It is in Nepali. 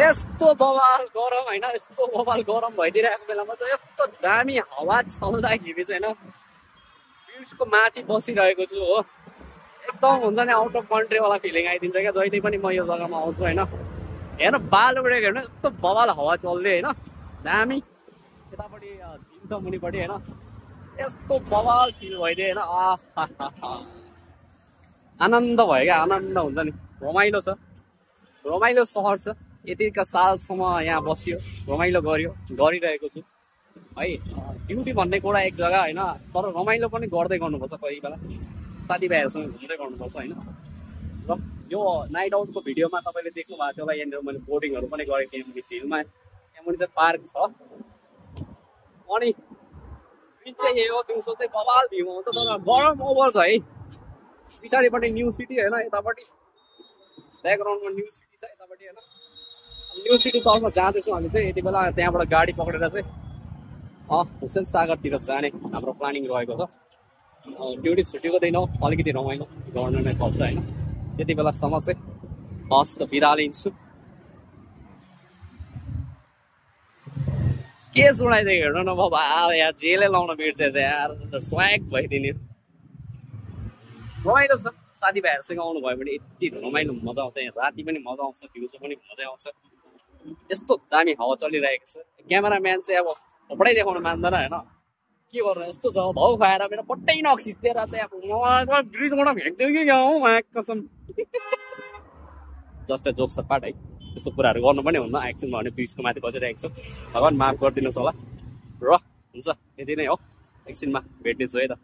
यस्तो बवाल गरम होइन, यस्तो बवाल गरम भइदिरहेको बेलामा चाहिँ यस्तो दामी हावा चल्दाखेरि चाहिँ होइन ब्रिजको माथि बसिरहेको छु हो। एकदम हुन्छ नि आउट अफ कन्ट्रीवाला फिलिङ आइदिन्छ क्या जहिले पनि म यो जग्गामा आउँछु होइन। हेर्नु बाल उडेको हेर्नु यस्तो बवाल हावा चल्दै होइन दामी। यतापट्टि झिल छ मुनिपट्टि होइन, यस्तो बवाल फिल भइदियो होइन। आनन्द भयो क्या, आनन्द हुन्छ नि, रमाइलो छ, रमाइलो सहर छ। यतिका सालसम्म यहाँ बस्यो, रमाइलो गरिरहेको छु है। ड्युटी भन्ने कुरा एक जग्गा होइन, तर रमाइलो पनि गर्दै गर्नुपर्छ कोही बेला, साथीभाइहरूसँग घुम्दै गर्नुपर्छ होइन। र यो नाइट आउटको भिडियोमा तपाईँले देख्नु भएको थियो होला, यहाँनिर मैले बोर्डिङहरू पनि गरेको थिएँ मुनि झिलमा। यहाँ मुनि चाहिँ पार्क छ अनि ब्रिज चाहिँ यही हो। दिउँसो चाहिँ बवाल भ्यू आउँछ, तर गरम ओभर छ है। पछाडिपट्टि न्यू सिटी होइन, यतापट्टि ब्याकग्राउन्डमा न्यू सिटी छ यतापट्टि होइन। न्यू सिटी तर्फ जाँदैछौँ हामी चाहिँ यति बेला। त्यहाँबाट गाडी पक्रेर चाहिँ हुसेन सागरतिर जाने हाम्रो प्लानिङ रहेको छ। ड्युटी छुट्टीको दिन हो, अलिकति रमाइलो गर्नु नै पर्छ होइन। त्यति बेलासम्म चाहिँ हस् त बिरालिन्छु। के सुनाइदिएको हेर्नु न बाबा, यहाँ जेले लाउन बिर्सेछ यार, स्वाग भइदिने। रमाइलो छ, साथीभाइहरूसँग आउनुभयो भने यति रमाइलो मजा आउँछ। यहाँ राति पनि मजा आउँछ, दिउँसो पनि मजा आउँछ। यस्तो दामी हावा चलिरहेको छ। क्यामेराम्यान चाहिँ अब थोपडै देखाउनु मान्दैन होइन, के गर्नु। यस्तो छ भाउ खाएर मेरो पट्टै नखिचेर चाहिँ अब ब्रिजबाट फ्याँक्दियो कि यहाँ हौ कसम। जस्ट जोक छ पार्ट है, त्यस्तो कुराहरू गर्नु पनि हुन्न। एकछिन भने ब्रिजको माथि बसिरहेको छु, भगवान् माफ गरिदिनुहोस् होला। र हुन्छ यति नै हो, एकछिनमा भेट्नेछु है त।